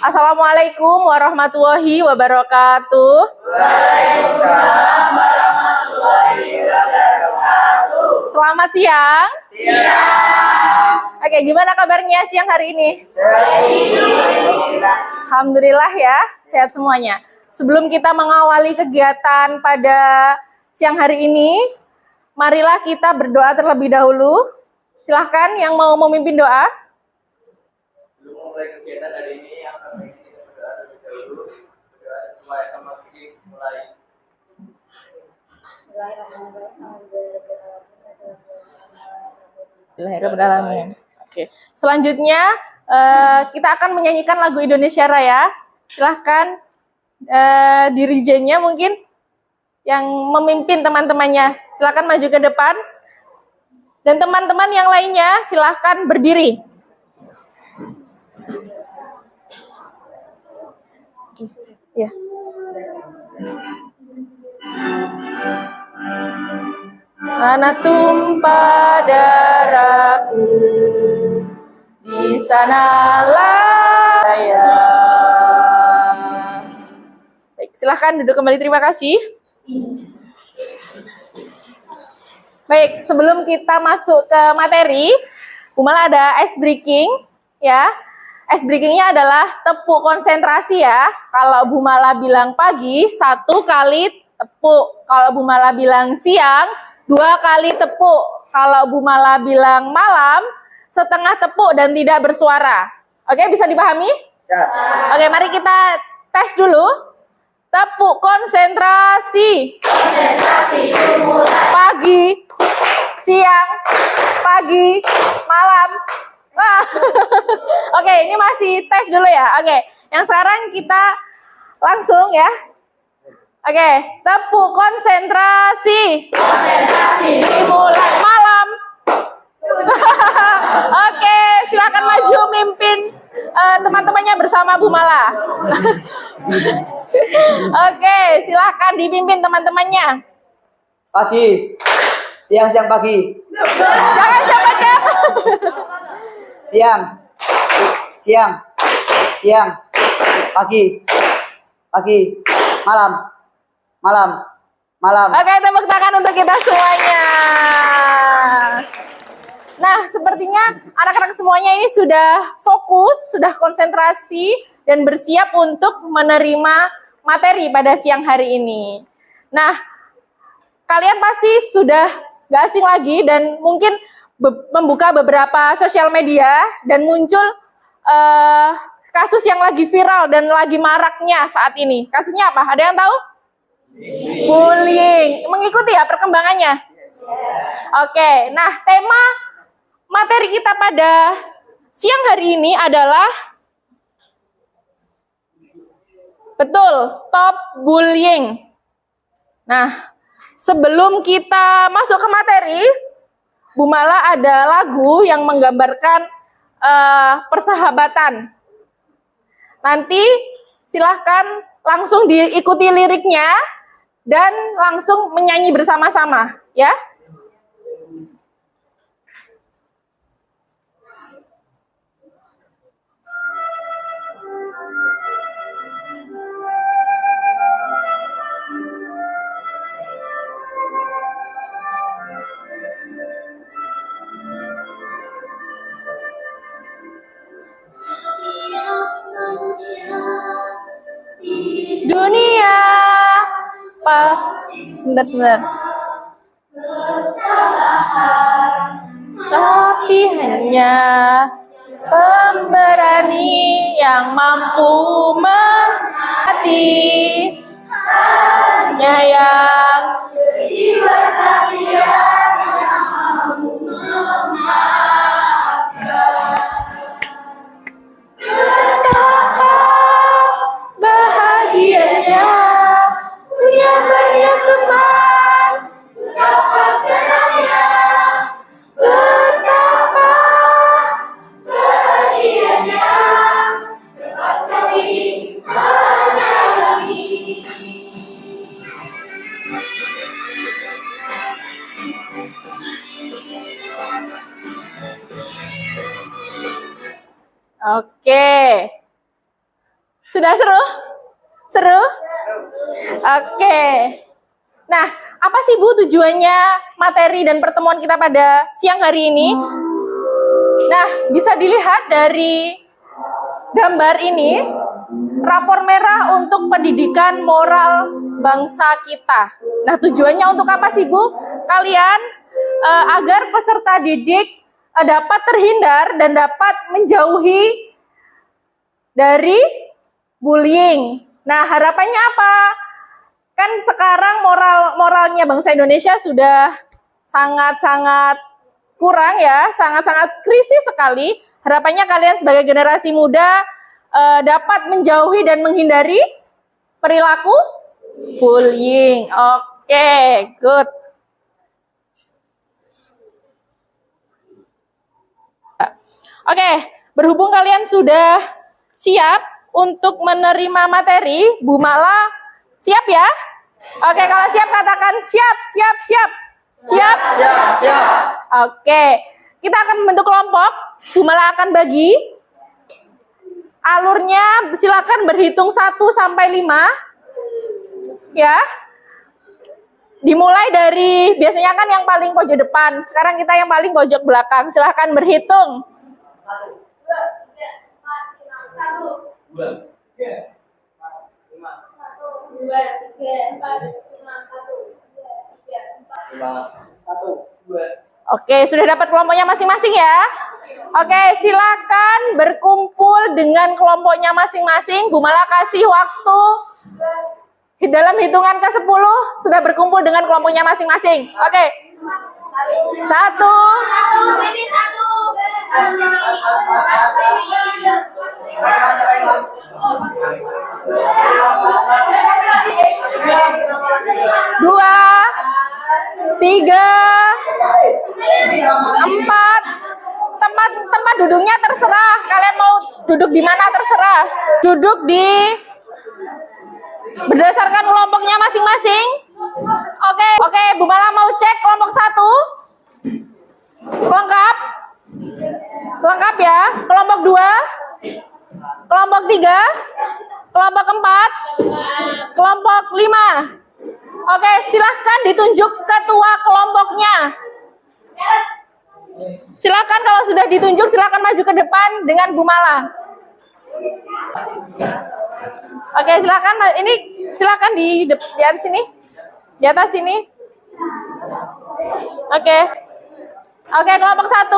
Assalamualaikum warahmatullahi wabarakatuh. Waalaikumsalam warahmatullahi wabarakatuh. Selamat siang. Siang. Oke, gimana kabarnya siang hari ini? Alhamdulillah. Alhamdulillah ya, sehat semuanya. Sebelum kita mengawali kegiatan pada siang hari ini, marilah kita berdoa terlebih dahulu. Silahkan yang mau memimpin doa. Sebelum mulai kegiatan hari ini, yang kami ingin kita berdoa terlebih dahulu. Berdoa mulai sama Vicky, mulai. Bismillahirrahmanirrahim. Oke. Selanjutnya kita akan menyanyikan lagu Indonesia Raya. Silahkan dirijennya mungkin yang memimpin teman-temannya. Silahkan maju ke depan. Dan teman-teman yang lainnya silahkan berdiri. Ya. Mana tumpah darahku, di sanalah saya. Baik, silahkan duduk kembali. Terima kasih. Baik, sebelum kita masuk ke materi, Bu Mala ada ice breaking, ya. Ice breakingnya adalah tepuk konsentrasi ya. Kalau Bu Mala bilang pagi, 1 kali tepuk. Kalau Bu Mala bilang siang, 2 kali tepuk. Kalau Bu Mala bilang malam, setengah tepuk dan tidak bersuara. Oke, bisa dipahami? Bisa. Oke, mari kita tes dulu. Tepuk konsentrasi. Konsentrasi dimulai. Pagi, siang, pagi, malam. Wah. Oke, ini masih tes dulu ya. Oke, yang sekarang kita langsung ya. Oke, tepuk konsentrasi. Konsentrasi Dimulai malam. Oke, silakan maju mimpin teman-temannya bersama Bu Mala. Oke, silakan dipimpin teman-temannya. Pagi. Siang pagi. Jangan siapa-siapa. Siang. Pagi. Malam. Oke, tepuk tangan untuk kita semuanya. Nah, sepertinya anak-anak semuanya ini sudah fokus, sudah konsentrasi, dan bersiap untuk menerima materi pada siang hari ini. Nah, kalian pasti sudah gak asing lagi dan mungkin membuka beberapa sosial media dan muncul kasus yang lagi viral dan lagi maraknya saat ini. Kasusnya apa? Ada yang tahu? Bullying. Mengikuti ya perkembangannya? Oke, nah tema materi kita pada siang hari ini adalah betul, stop bullying. Nah, sebelum kita masuk ke materi, Bu Mala ada lagu yang menggambarkan persahabatan. Nanti silahkan langsung diikuti liriknya dan langsung menyanyi bersama-sama, ya. Dunia, sebentar. Tapi hanya pemberani yang mampu menghati, hanya yang Jiwa satria yang mampu memaafkan. betapa bahagianya punya banyak teman, Betapa senangnya, betapa bahagianya, dapat saling menyayangi. Oke. Sudah seru? Seru? Oke. Nah, apa sih Bu tujuannya materi dan pertemuan kita pada siang hari ini? Nah, bisa dilihat dari gambar ini, rapor merah untuk pendidikan moral bangsa kita. Nah, tujuannya untuk apa sih Bu? Kalian agar peserta didik dapat terhindar dan dapat menjauhi dari bullying. Nah, harapannya apa? Kan sekarang moralnya bangsa Indonesia sudah sangat-sangat kurang ya, sangat-sangat krisis sekali. Harapannya kalian sebagai generasi muda dapat menjauhi dan menghindari perilaku bullying. Oke, good. Oke, berhubung kalian sudah siap untuk menerima materi, Bu Mala siap ya? Oke, kalau siap katakan siap, siap, siap. Siap? Siap, siap. Oke, kita akan membentuk kelompok. Bu Mala akan bagi. Alurnya silakan berhitung 1 sampai 5. Ya. Dimulai dari, biasanya kan yang paling pojok depan. Sekarang kita yang paling pojok belakang. Silakan berhitung. 1, 2, 3, 4, 5, 1. 2, 3, 2, 3, 4, 5, 1, 2, 3, 4, 1, 2. Oke, sudah dapat kelompoknya masing-masing ya? Oke, silakan berkumpul dengan kelompoknya masing-masing. Bu Mala kasih waktu dalam hitungan ke-10 sudah berkumpul dengan kelompoknya masing-masing. Oke. 1, 2, 3, 4. Tempat duduknya terserah. Kalian mau duduk di mana terserah. Duduk di berdasarkan kelompoknya masing-masing. Oke, Bu Mala mau cek kelompok 1. Lengkap? Lengkap ya. Kelompok 2, kelompok 3, kelompok 4, kelompok 5. Oke, silahkan ditunjuk ketua kelompoknya. Silakan kalau sudah ditunjuk, silakan maju ke depan dengan Bu Mala. Oke, silakan. Ini silakan di atas sini. Di atas sini. Oke. Oke, kelompok 1.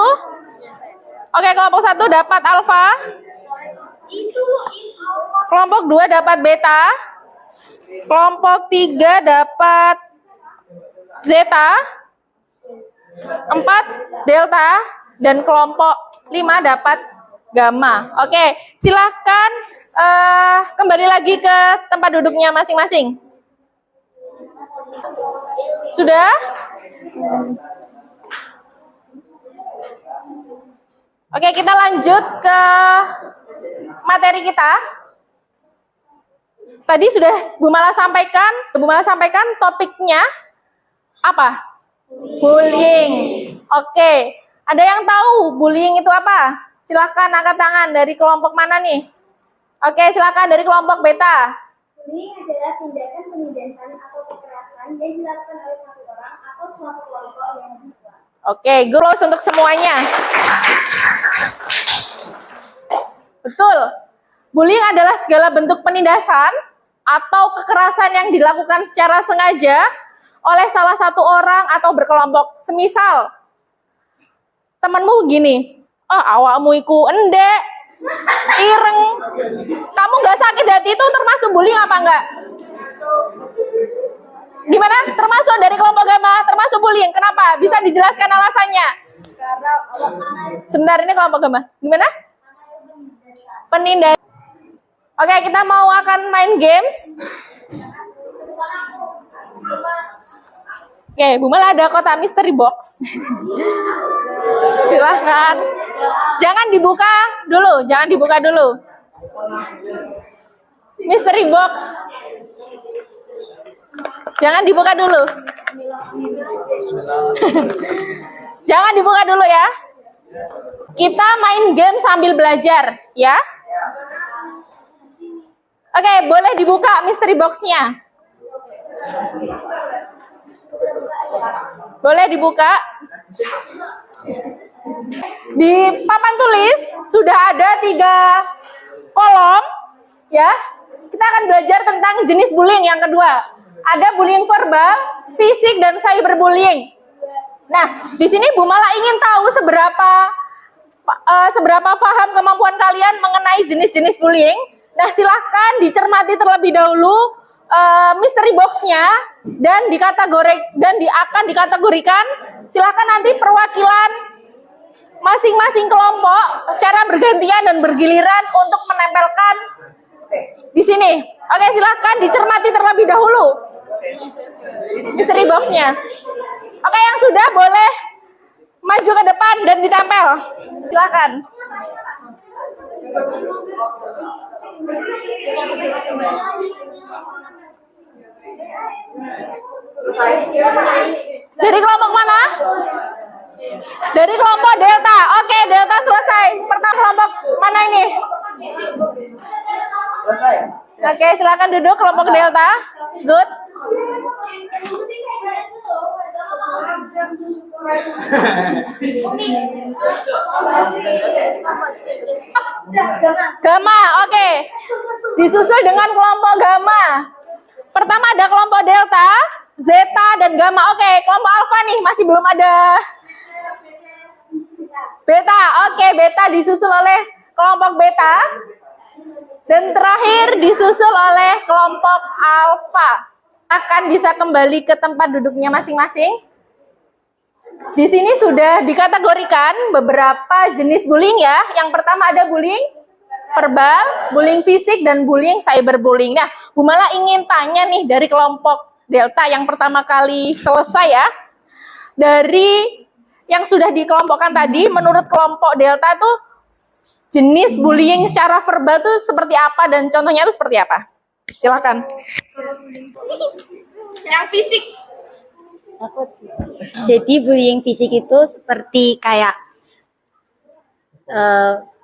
Oke, kelompok 1 dapat alfa. Kelompok 2 dapat beta. Kelompok 3 dapat zeta. 4 delta dan kelompok 5 dapat gamma. Oke, silahkan kembali lagi ke tempat duduknya masing-masing. Sudah? Oke, kita lanjut ke materi kita. Tadi sudah Bu Mala sampaikan topiknya apa? Bullying. Oke, ada yang tahu bullying itu apa? Silakan angkat tangan dari kelompok mana nih? Oke, silakan dari kelompok beta. Bullying adalah tindakan penindasan atau kekerasan yang dilakukan oleh satu orang atau suatu kelompok yang dibuat. Oke, girls untuk semuanya. Betul. Bullying adalah segala bentuk penindasan atau kekerasan yang dilakukan secara sengaja oleh salah satu orang atau berkelompok. Semisal, temanmu gini, oh awakmu iku endek, ireng, kamu nggak sakit hati, itu termasuk bullying apa enggak? Gimana? Termasuk dari kelompok gamma, termasuk bullying. Kenapa? Bisa dijelaskan alasannya? Sebentar, ini kelompok gamma. Gimana? Penindasan. Oke, kita akan main games. Oke, Bu Mala ada kotak mystery box. Silahkan. Jangan dibuka dulu. Mystery box. Jangan dibuka dulu. Jangan dibuka dulu ya. Kita main game sambil belajar, ya. Oke, boleh dibuka mystery box-nya. Boleh dibuka. Di papan tulis sudah ada 3 kolom, ya. Kita akan belajar tentang jenis bullying yang kedua. Ada bullying verbal, fisik, dan cyberbullying. Nah, di sini Bu Mala ingin tahu seberapa paham kemampuan kalian mengenai jenis-jenis bullying. Nah, silahkan dicermati terlebih dahulu mystery box-nya dan akan dikategorikan. Silahkan nanti perwakilan masing-masing kelompok secara bergantian dan bergiliran untuk menempelkan di sini. Oke, silahkan dicermati terlebih dahulu mystery box-nya. Oke, yang sudah boleh maju ke depan dan ditempel. Silahkan. Dari kelompok mana? Dari kelompok Delta. Oke, Delta selesai. Pertama kelompok mana ini? Selesai. Oke, silakan duduk kelompok Delta. Good. Gamma, oke. Disusul dengan kelompok Gamma. Pertama ada kelompok Delta, Zeta, dan Gamma. Oke, kelompok Alpha nih masih belum ada. Beta, oke, Beta disusul oleh kelompok Beta. Dan terakhir disusul oleh kelompok Alpha. Akan bisa kembali ke tempat duduknya masing-masing. Di sini sudah dikategorikan beberapa jenis bullying ya. Yang pertama ada bullying verbal, bullying fisik, dan bullying cyberbullying. Nah, Bu Mala ingin tanya nih dari kelompok Delta yang pertama kali selesai ya. Dari yang sudah dikelompokkan tadi, menurut kelompok Delta tuh jenis bullying secara verbal tuh seperti apa dan contohnya itu seperti apa? Silakan. Yang fisik. Jadi bullying fisik itu seperti kayak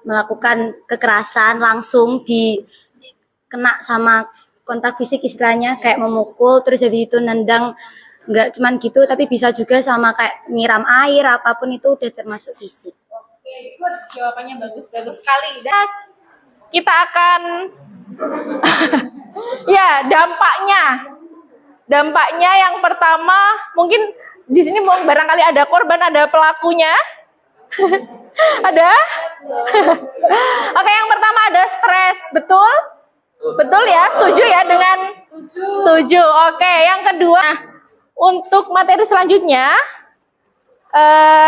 melakukan kekerasan langsung kena sama kontak fisik, istilahnya kayak memukul, terus habis itu nendang. Nggak cuman gitu, tapi bisa juga sama kayak nyiram air, apapun itu udah termasuk fisik. Oke, good. Jawabannya bagus sekali. Dan kita akan ya, dampaknya yang pertama mungkin di sini barangkali ada korban, ada pelakunya. Ada? Oke, yang pertama ada stres, betul? Betul ya, setuju ya dengan setuju. Oke, yang kedua, untuk materi selanjutnya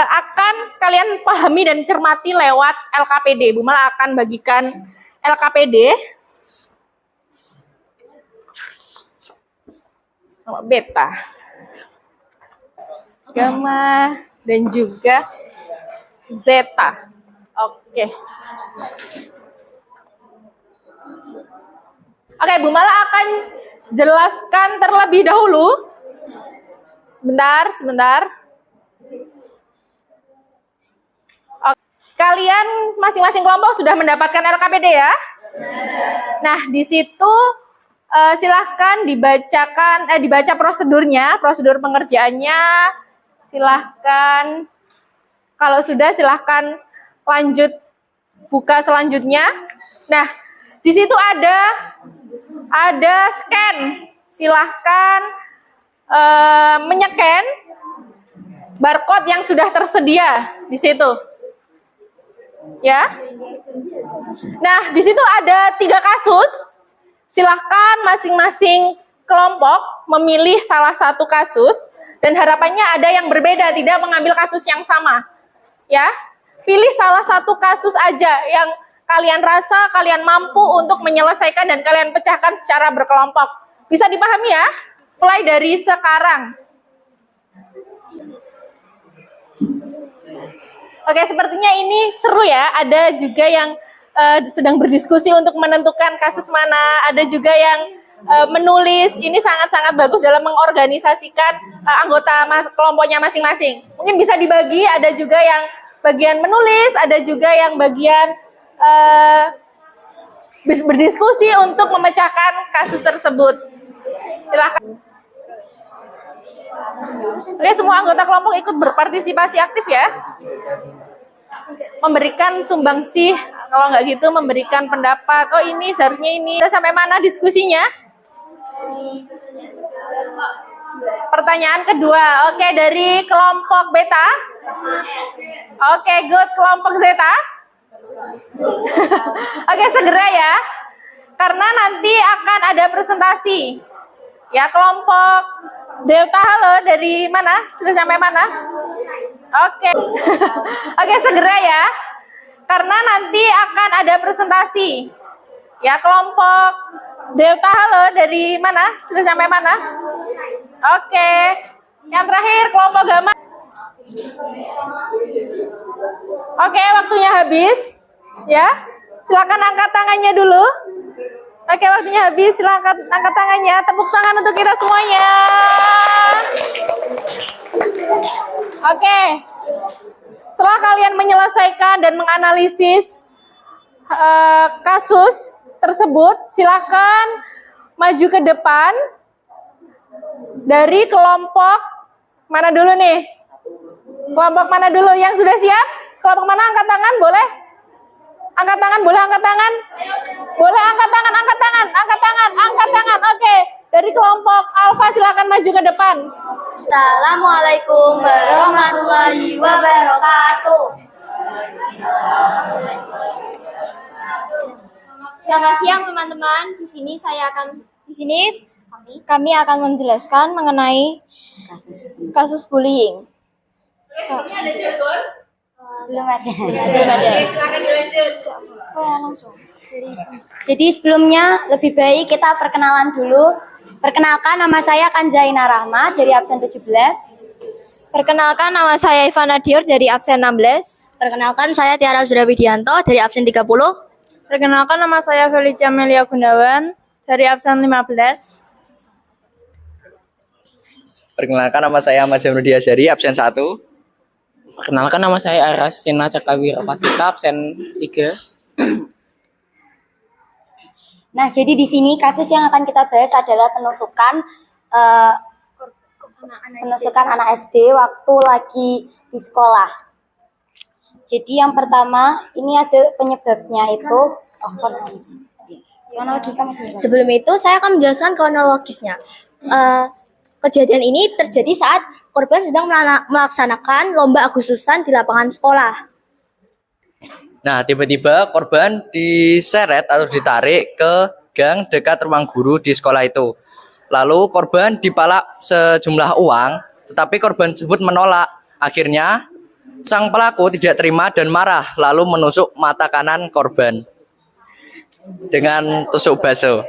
akan kalian pahami dan cermati lewat LKPD. Bu Mala akan bagikan LKPD sama Beta, Gamma, dan juga Zeta. Oke. Oke, Bu Mala akan jelaskan terlebih dahulu. Sebentar. Oke. Kalian masing-masing kelompok sudah mendapatkan LKPD ya? Nah, di situ silahkan dibaca prosedurnya, prosedur pengerjaannya. Silahkan, kalau sudah silahkan lanjut buka selanjutnya. Nah, di situ ada scan. Silahkan menyeken barcode yang sudah tersedia di situ. Ya. Nah, di situ ada 3 kasus. Silahkan masing-masing kelompok memilih salah satu kasus dan harapannya ada yang berbeda, tidak mengambil kasus yang sama. Ya. Pilih salah satu kasus aja yang kalian rasa kalian mampu untuk menyelesaikan dan kalian pecahkan secara berkelompok. Bisa dipahami ya? Mulai dari sekarang. Oke, sepertinya ini seru ya. Ada juga yang sedang berdiskusi untuk menentukan kasus mana. Ada juga yang menulis. Ini sangat-sangat bagus dalam mengorganisasikan anggota kelompoknya masing-masing. Mungkin bisa dibagi. Ada juga yang bagian menulis. Ada juga yang bagian berdiskusi untuk memecahkan kasus tersebut. Silakan. Oke, semua anggota kelompok ikut berpartisipasi aktif ya. Memberikan sumbangsih, kalau nggak gitu memberikan pendapat. Oh ini seharusnya ini. Udah sampai mana diskusinya? Pertanyaan kedua. Oke, dari kelompok beta. Oke, good. Kelompok zeta. Oke, segera ya. Karena nanti akan ada presentasi. Ya, kelompok delta, halo, dari mana? Sudah sampai mana? Oke. Oke, segera ya. Karena nanti akan ada presentasi. Ya, kelompok delta, halo, dari mana? Sudah sampai mana? Oke. Yang terakhir, kelompok gamma. Oke, waktunya habis. Ya, silakan angkat tangannya dulu. Oke, waktunya habis. Silakan angkat tangannya. Tepuk tangan untuk kita semuanya. Oke. Setelah kalian menyelesaikan dan menganalisis kasus tersebut, silakan maju ke depan. Dari kelompok mana dulu nih? Kelompok mana dulu? Yang sudah siap? Kelompok mana? Angkat tangan, boleh? Angkat tangan, boleh angkat tangan? Boleh angkat tangan, angkat tangan, angkat tangan, angkat tangan. Oke, dari kelompok Alfa silakan maju ke depan. Assalamualaikum warahmatullahi wabarakatuh. Selamat siang teman-teman. Di sini kami akan menjelaskan mengenai kasus bullying. Ini ada jargon? Belum ada. Silakan dilanjut. Jadi sebelumnya lebih baik kita perkenalan dulu. Perkenalkan, nama saya Kanzaina Rahma dari absen 17. Perkenalkan, nama saya Ivana Dior dari absen 16. Perkenalkan, saya Tiara Zurabidianto dari absen 30. Perkenalkan, nama saya Felicia Melia Gunawan dari absen 15. Perkenalkan, nama saya Ahmad Zamrudi Azhari, absen 1. Perkenalkan, nama saya Arasina Cakawira Pastika, absen 3. Nah, jadi di sini kasus yang akan kita bahas adalah penusukan anak SD waktu lagi di sekolah. Jadi yang pertama, ini ada penyebabnya itu. Sebelum itu, saya akan menjelaskan kronologisnya. Kejadian ini terjadi saat korban sedang melaksanakan lomba Agustusan di lapangan sekolah. Nah, tiba-tiba korban diseret atau ditarik ke gang dekat ruang guru di sekolah itu. Lalu korban dipalak sejumlah uang, tetapi korban tersebut menolak. Akhirnya, sang pelaku tidak terima dan marah, lalu menusuk mata kanan korban dengan tusuk baso.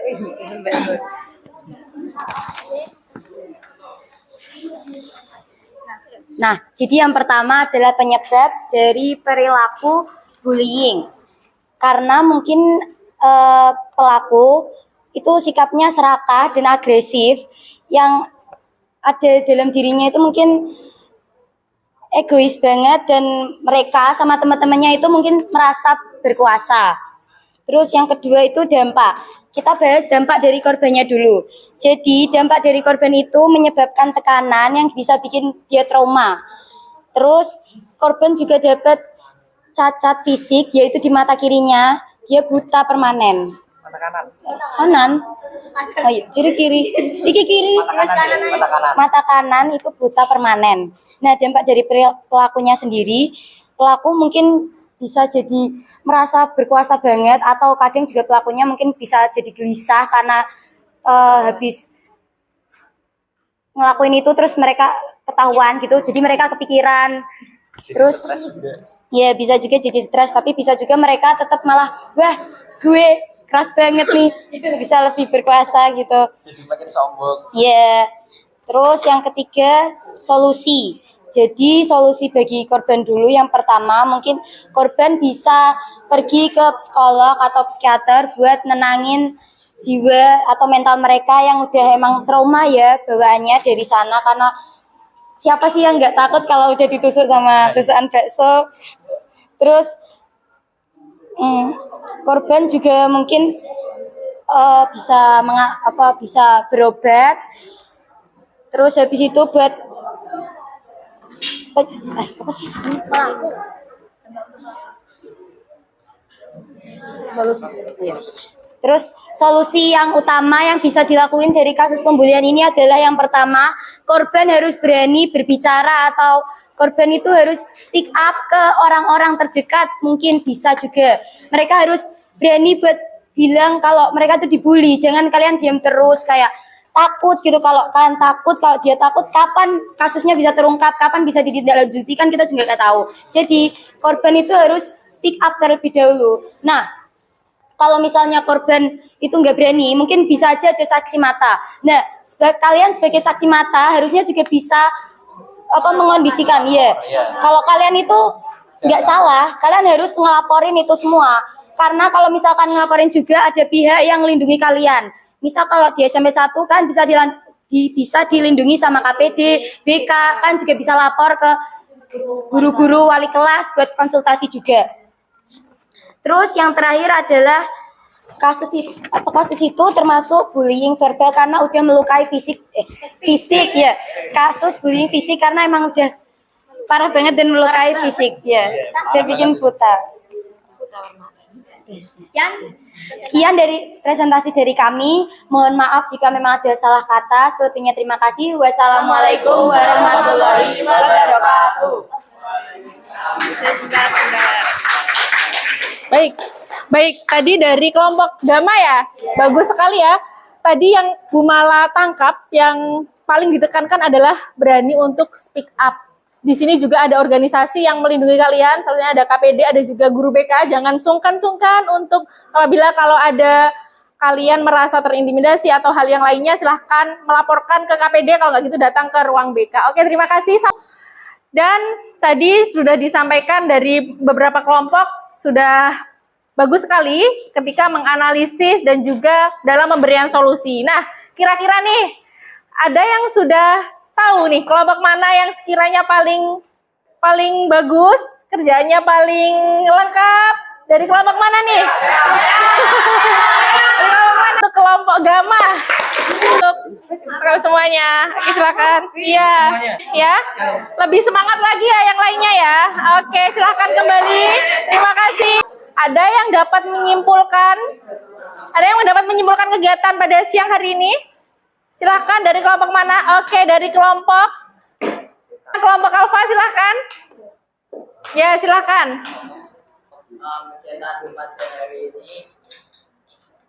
Nah, jadi yang pertama adalah penyebab dari perilaku bullying. Karena mungkin pelaku itu sikapnya serakah dan agresif, yang ada dalam dirinya itu mungkin egois banget, dan mereka sama teman-temannya itu mungkin merasa berkuasa. Terus yang kedua itu dampak. Kita bahas dampak dari korbannya dulu. Jadi dampak dari korban itu menyebabkan tekanan yang bisa bikin dia trauma. Terus korban juga dapat cacat fisik, yaitu di mata kirinya dia buta permanen. Mata kanan. Kanan. Ayo, jadi kiri. Iki kiri. Mata kanan itu buta permanen. Nah, dampak dari pelakunya sendiri, pelaku mungkin bisa jadi merasa berkuasa banget, atau kadang juga pelakunya mungkin bisa jadi gelisah karena habis ngelakuin itu terus mereka ketahuan gitu, jadi mereka kepikiran, terus ya bisa juga jadi stres, tapi bisa juga mereka tetap malah, wah gue keras banget nih, bisa lebih berkuasa gitu. Jadi makin sombong. Ya, terus yang ketiga solusi. Jadi solusi bagi korban dulu, yang pertama mungkin korban bisa pergi ke psikolog atau psikiater buat nenangin jiwa atau mental mereka yang udah emang trauma ya bawaannya dari sana, karena siapa sih yang nggak takut kalau udah ditusuk sama tusukan bakso. Terus korban juga mungkin bisa berobat. Terus habis itu buat apa sih? Solusi. Terus solusi yang utama yang bisa dilakuin dari kasus pembulian ini adalah yang pertama, korban harus berani berbicara atau korban itu harus speak up ke orang-orang terdekat, mungkin bisa juga. Mereka harus berani buat bilang kalau mereka tuh dibully, jangan kalian diam terus kayak takut gitu. Kalau kalian takut, kalau dia takut, kapan kasusnya bisa terungkap, kapan bisa ditindaklanjuti kan kita juga nggak tahu. Jadi korban itu harus speak up terlebih dahulu. Nah, kalau misalnya korban itu nggak berani, mungkin bisa aja ada saksi mata. Nah, kalian sebagai saksi mata harusnya juga bisa mengondisikan, ya. Kalau kalian itu nggak salah, kalian harus ngelaporin itu semua. Karena kalau misalkan ngelaporin juga ada pihak yang melindungi kalian. Misal kalau di SMP 1 kan bisa dilindungi sama KPD, BK, kan juga bisa lapor ke guru-guru wali kelas buat konsultasi juga. Terus yang terakhir adalah kasus itu termasuk bullying verbal karena udah melukai fisik ya. Kasus bullying fisik karena emang udah parah banget dan melukai fisik ya. Udah bikin buta. Sekian dari presentasi dari kami. Mohon maaf jika memang ada salah kata. Selebihnya terima kasih. Wassalamualaikum warahmatullahi wabarakatuh. Baik. Tadi dari kelompok Gama ya, bagus sekali ya. Tadi yang Bu Mala tangkap, yang paling ditekankan adalah berani untuk speak up. Di sini juga ada organisasi yang melindungi kalian, selain ada KPD, ada juga guru BK. Jangan sungkan-sungkan untuk apabila kalau ada kalian merasa terintimidasi atau hal yang lainnya, silahkan melaporkan ke KPD, kalau nggak gitu datang ke ruang BK. Oke, terima kasih. Dan tadi sudah disampaikan dari beberapa kelompok, sudah bagus sekali ketika menganalisis dan juga dalam pemberian solusi. Nah, kira-kira nih, ada yang sudah tahu nih kelompok mana yang sekiranya paling bagus, kerjanya paling lengkap? Dari kelompok mana nih? Untuk kelompok Gama. Untuk semuanya, oke, silakan. Iya, ya. Lebih semangat lagi ya yang lainnya ya. Oke, silakan kembali. Terima kasih. Ada yang dapat menyimpulkan? Ada yang dapat menyimpulkan kegiatan pada siang hari ini? Silakan, dari kelompok mana? Oke, dari kelompok Alfa, silakan. Ya, silakan. Kegiatan pada hari ini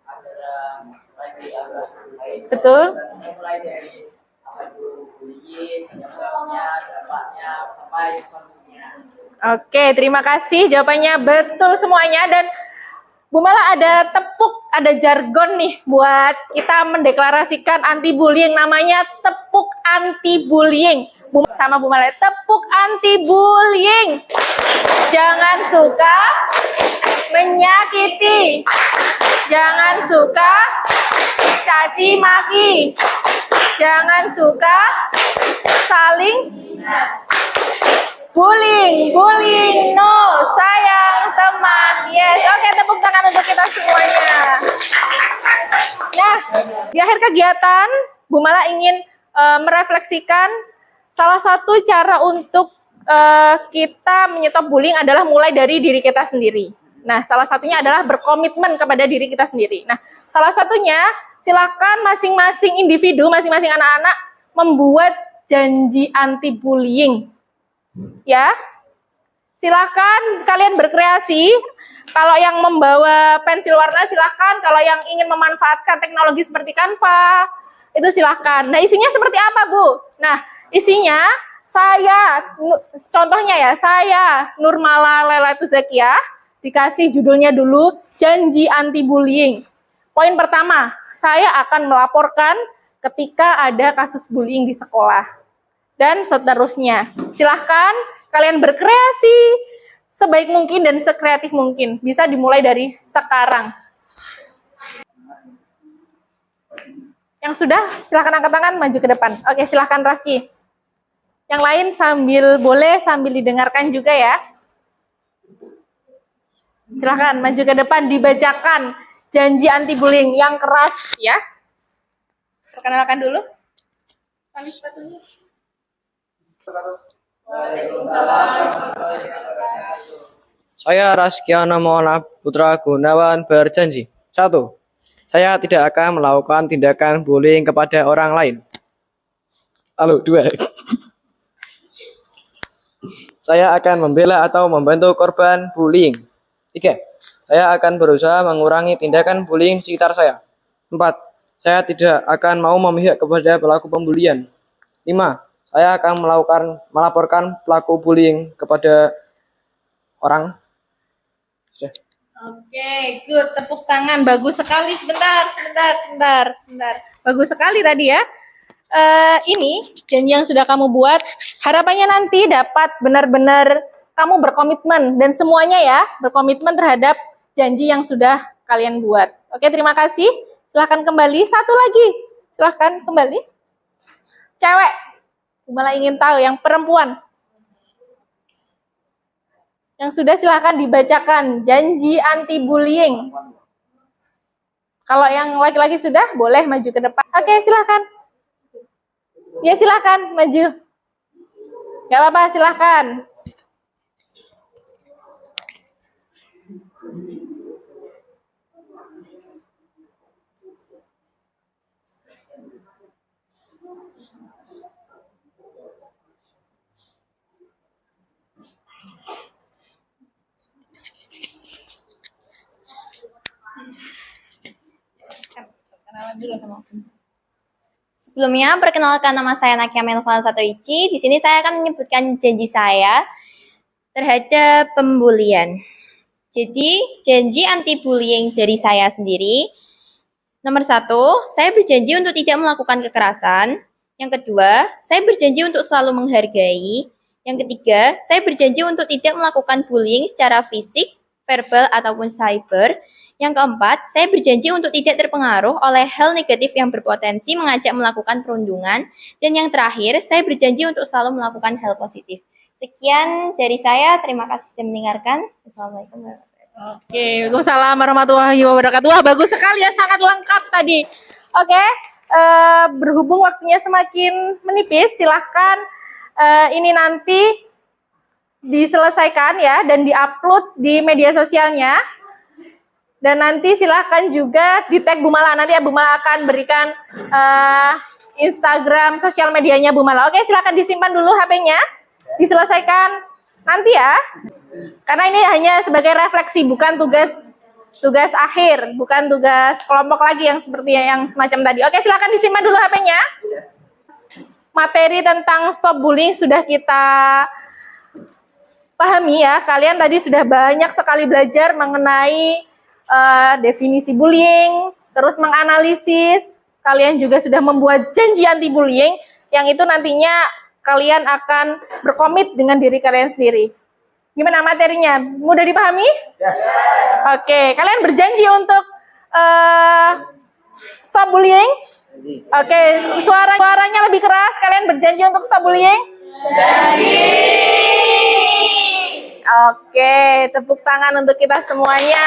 adalah Betul. mulai dari apa itu bullying, penyebabnya, dampaknya, sampai solusinya. Oke, terima kasih jawabannya betul semuanya. Dan Bu Mala ada ada jargon nih buat kita mendeklarasikan anti bullying, namanya tepuk anti bullying. Sama Bu Mala, tepuk anti bullying. Jangan suka menyakiti. Jangan suka caci maki. Jangan suka saling bullying no, sayang teman. Yes, oke, tepuk tangan untuk kita semuanya. Nah, di akhir kegiatan, Bu Mala ingin merefleksikan salah satu cara untuk kita menyetop bullying adalah mulai dari diri kita sendiri. Nah, salah satunya adalah berkomitmen kepada diri kita sendiri. Nah, salah satunya silakan masing-masing individu, masing-masing anak-anak membuat janji anti bullying. Ya, silakan kalian berkreasi. Kalau yang membawa pensil warna silakan. Kalau yang ingin memanfaatkan teknologi seperti Canva itu silakan. Nah, isinya seperti apa, Bu? Nah, isinya contohnya ya, saya Nurmala Lailatul Zakiyah, dikasih judulnya dulu janji anti bullying. Poin pertama, saya akan melaporkan ketika ada kasus bullying di sekolah. Dan seterusnya. Silahkan kalian berkreasi sebaik mungkin dan sekreatif mungkin. Bisa dimulai dari sekarang. Yang sudah, silahkan angkat tangan, maju ke depan. Oke, silahkan Raski. Yang lain boleh sambil didengarkan juga ya. Silahkan maju ke depan, dibacakan janji anti bullying yang keras ya. Perkenalkan dulu. Tali sepatunya. Saya Raskiana Maulana Putra Gunawan berjanji. 1. Saya tidak akan melakukan tindakan bullying kepada orang lain. Lalu 2. Saya akan membela atau membantu korban bullying. 3. Saya akan berusaha mengurangi tindakan bullying di sekitar saya. 4. Saya tidak akan mau memihak kepada pelaku pembulian. 5. Saya akan melaporkan pelaku bullying kepada orang. Sudah. Oke, good. Tepuk tangan. Bagus sekali. Sebentar. Bagus sekali tadi ya. Ini janji yang sudah kamu buat. Harapannya nanti dapat benar-benar kamu berkomitmen. Dan semuanya ya, berkomitmen terhadap janji yang sudah kalian buat. Oke, terima kasih. Silahkan kembali. Satu lagi. Silahkan kembali. Cewek. Malah ingin tahu yang perempuan. Yang sudah silahkan dibacakan janji anti bullying. Kalau yang laki-laki sudah boleh maju ke depan. Oke, silahkan. Ya silahkan maju. Gak apa-apa, silahkan. Sebelumnya, perkenalkan nama saya Nakia Melvan Satoichi. Di sini saya akan menyebutkan janji saya terhadap pembulian. Jadi, janji anti bullying dari saya sendiri. Nomor 1, saya berjanji untuk tidak melakukan kekerasan. Yang kedua, saya berjanji untuk selalu menghargai. Yang ketiga, saya berjanji untuk tidak melakukan bullying secara fisik, verbal, ataupun cyber. Yang keempat, saya berjanji untuk tidak terpengaruh oleh hal negatif yang berpotensi mengajak melakukan perundungan. Dan yang terakhir, saya berjanji untuk selalu melakukan hal positif. Sekian dari saya, terima kasih sudah mendengarkan. Assalamualaikum warahmatullahi wabarakatuh. Oke, waalaikumsalam warahmatullahi wabarakatuh. Wah, bagus sekali ya, sangat lengkap tadi. Oke, berhubung waktunya semakin menipis, silahkan ini nanti diselesaikan ya dan diupload di media sosialnya. Dan nanti silahkan juga di tag Bu Mala. Nanti ya Bu Mala akan berikan Instagram sosial medianya Bu Mala. Oke, silahkan disimpan dulu HP-nya. Diselesaikan nanti ya. Karena ini hanya sebagai refleksi, bukan tugas akhir, bukan tugas kelompok lagi yang seperti yang semacam tadi. Oke, silahkan disimpan dulu HP-nya. Materi tentang stop bullying sudah kita pahami ya. Kalian tadi sudah banyak sekali belajar mengenai definisi bullying, terus menganalisis. Kalian juga sudah membuat janji anti bullying yang itu nantinya kalian akan berkomit dengan diri kalian sendiri. Gimana materinya? Mudah dipahami? Ya. Oke, kalian berjanji untuk stop bullying? Oke, suaranya lebih keras. Kalian berjanji untuk stop bullying? Janji. Oke, tepuk tangan untuk kita semuanya.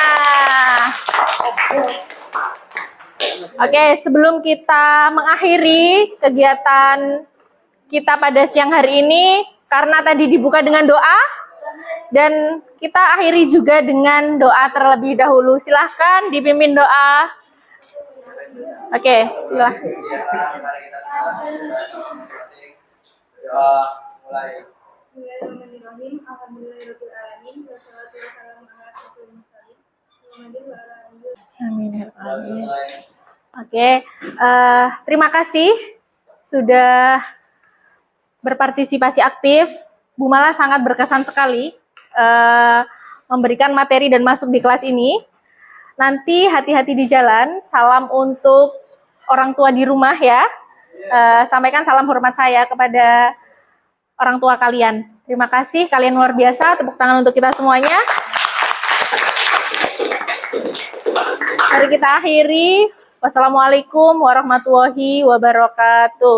Oke, sebelum kita mengakhiri kegiatan kita pada siang hari ini, karena tadi dibuka dengan doa, dan kita akhiri juga dengan doa terlebih dahulu. Silahkan dipimpin doa. Oke, silahkan. Mulai. Bismillahirrahmanirrahim. Alhamdulillahirabbil alamin. Wassalatu wassalamu ala asyrofil mursalin. Amin. Oke, terima kasih sudah berpartisipasi aktif. Bu Mala sangat berkesan sekali memberikan materi dan masuk di kelas ini. Nanti hati-hati di jalan. Salam untuk orang tua di rumah ya. Sampaikan salam hormat saya kepada orang tua kalian. Terima kasih, kalian luar biasa. Tepuk tangan untuk kita semuanya. Mari kita akhiri. Wassalamualaikum warahmatullahi wabarakatuh.